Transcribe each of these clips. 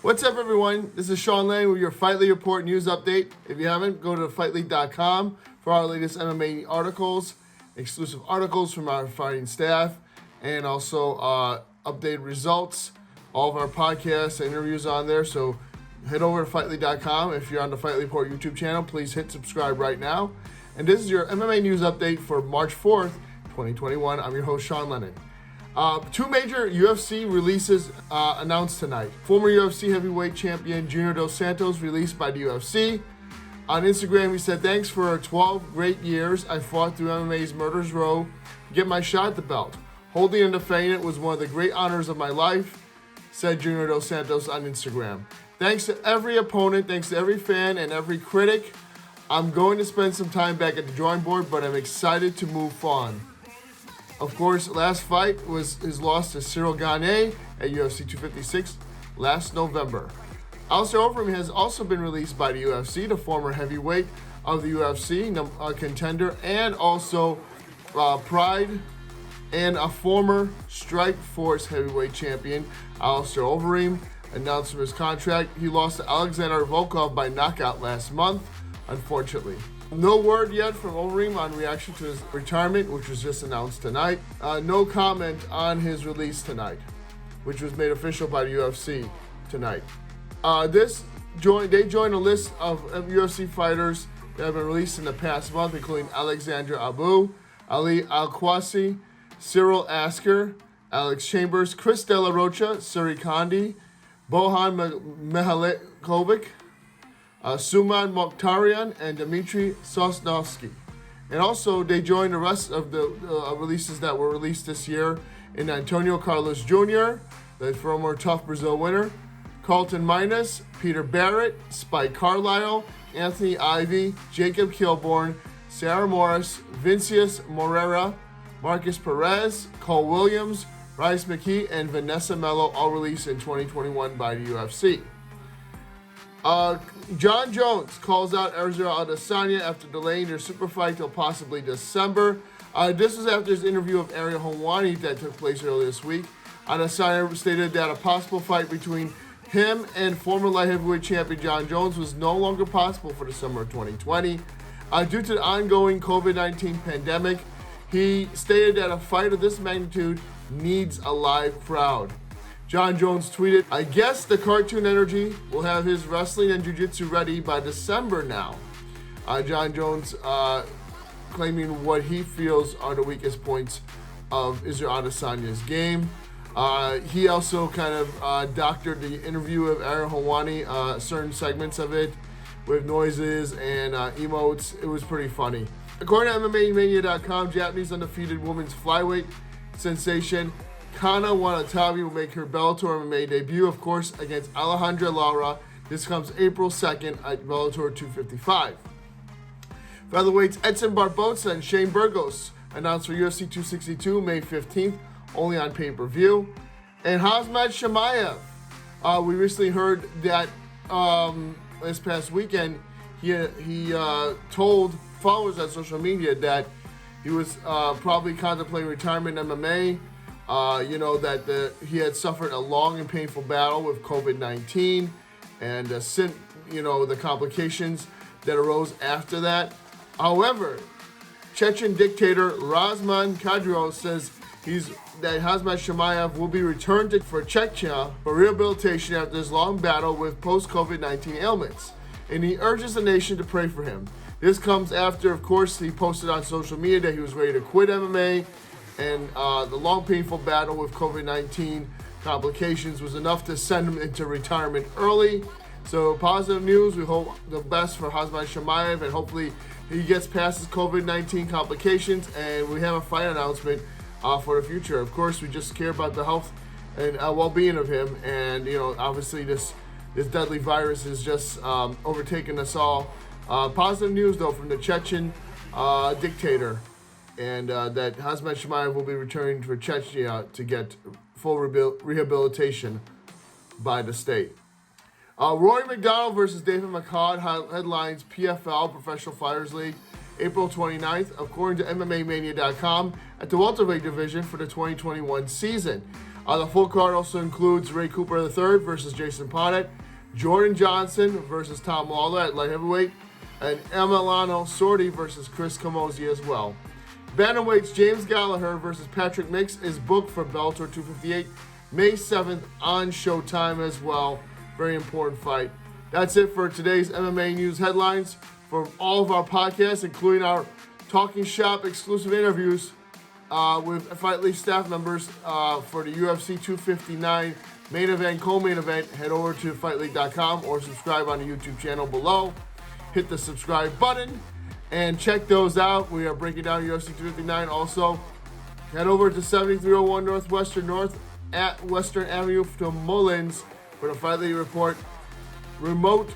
What's up, everyone? This is Sean Lennon with your Fightlete Report news update. If you haven't, go to fightlete.com for our latest MMA articles, exclusive articles from our fighting staff, and also updated results. All of our podcasts and interviews on there. So head over to fightlete.com. If you're on the Fightlete Report YouTube channel, please hit subscribe right now. And this is your MMA news update for March 4th, 2021. I'm your host, Sean Lennon. Two major UFC releases announced tonight. Former UFC heavyweight champion Junior Dos Santos released by the UFC. On Instagram, he said, "Thanks for 12 great years. I fought through MMA's murderer's row to get my shot at the belt. Holding and defending it was one of the great honors of my life," said Junior Dos Santos on Instagram. "Thanks to every opponent, thanks to every fan and every critic. I'm going to spend some time back at the drawing board, but I'm excited to move on." Of course, last fight was his loss to Cyril Gane at UFC 256 last November. Alistair Overeem has also been released by the UFC, the former heavyweight of the UFC, contender, and also Pride, and a former Strikeforce heavyweight champion. Alistair Overeem announced from his contract he lost to Alexander Volkov by knockout last month, unfortunately. No word yet from Overeem on reaction to his retirement, which was just announced tonight. No comment on his release tonight, which was made official by the UFC tonight. They joined a list of UFC fighters that have been released in the past month, including Alexandra Abu, Ali Al-Kwasi, Cyril Asker, Alex Chambers, Chris De La Rocha, Suri Kandi, Bohan Mihalikovic, Suman Mokhtarian, and Dmitry Sosnovsky. And also, they joined the rest of the releases that were released this year in Antonio Carlos Jr., the former Tough Brazil winner, Carlton Minus, Peter Barrett, Spike Carlisle, Anthony Ivy, Jacob Kilborn, Sarah Morris, Vincius Moreira, Marcus Perez, Cole Williams, Rice McKee, and Vanessa Mello, all released in 2021 by the UFC. Jon Jones calls out Adesanya after delaying their SuperFight till possibly December. This was after his interview of Ariel Helwani that took place earlier this week. Adesanya stated that a possible fight between him and former light heavyweight champion Jon Jones was no longer possible for the summer of 2020. Due to the ongoing COVID-19 pandemic, he stated that a fight of this magnitude needs a live crowd. Jon Jones tweeted, "I guess the cartoon energy will have his wrestling and jiu-jitsu ready by December now." Jon Jones claiming what he feels are the weakest points of Israel Adesanya's game. He also kind of doctored the interview of Ariel Helwani, certain segments of it with noises and emotes. It was pretty funny. According to MMAmania.com, Japanese undefeated women's flyweight sensation Kana Watanabe will make her Bellator MMA debut, of course, against Alejandra Lara. This comes April 2nd at Bellator 255. Featherweights Edson Barboza and Shane Burgos announced for UFC 262 May 15th, only on pay-per-view. And Khazmet Chimaev, we recently heard that this past weekend he told followers on social media that he was probably contemplating retirement in MMA. That he had suffered a long and painful battle with COVID-19 and the complications that arose after that. However, Chechen dictator Ramzan Kadyrov says that Khazmet Chimaev will be returned for Chechnya for rehabilitation after his long battle with post-COVID-19 ailments, and he urges the nation to pray for him. This comes after, of course, he posted on social media that he was ready to quit MMA, and the long, painful battle with COVID-19 complications was enough to send him into retirement early. So positive news. We hope the best for Khazmet Chimaev, and hopefully he gets past his COVID-19 complications, and we have a fight announcement for the future. Of course, we just care about the health and well-being of him, and obviously this deadly virus is just overtaking us all. Positive news, though, from the Chechen dictator, and that Khazmet Chimaev will be returning for Chechnya to get full rehabilitation by the state. Rory McDonald versus David McCall headlines PFL Professional Fighters League April 29th, according to MMAmania.com, at the welterweight division for the 2021 season. The full card also includes Ray Cooper III versus Jason Ponnet, Jordan Johnson versus Tom Lawler at light heavyweight, and Emiliano Sordi versus Chris Camozzi as well. Bantamweights James Gallagher versus Patrick Mix is booked for Bellator 258 May 7th on Showtime as well. Very important fight. That's it for today's MMA news headlines. From all of our podcasts, including our Talking Shop exclusive interviews with Fightlete staff members for the UFC 259 main event, co-main event, head over to Fightlete.com or subscribe on the YouTube channel below. Hit the subscribe button and check those out. We are breaking down UFC 259. Also, head over to 7301 Northwestern North at Western Avenue to Mullins for the Fightlete Report remote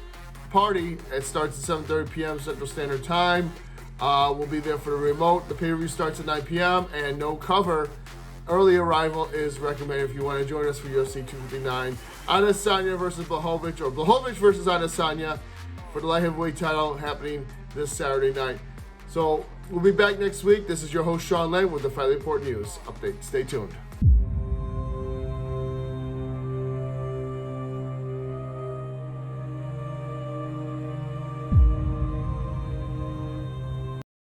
party. It starts at 7:30 p.m. Central Standard Time. We'll be there for the remote. The pay-per-view starts at 9 p.m. and no cover. Early arrival is recommended if you want to join us for UFC 259. Adesanya versus Blachowicz, or Blachowicz versus Adesanya for the light heavyweight title happening this Saturday night. So we'll be back next week. This is your host, Sean Lennon, with the Fightlete Report News Update. Stay tuned.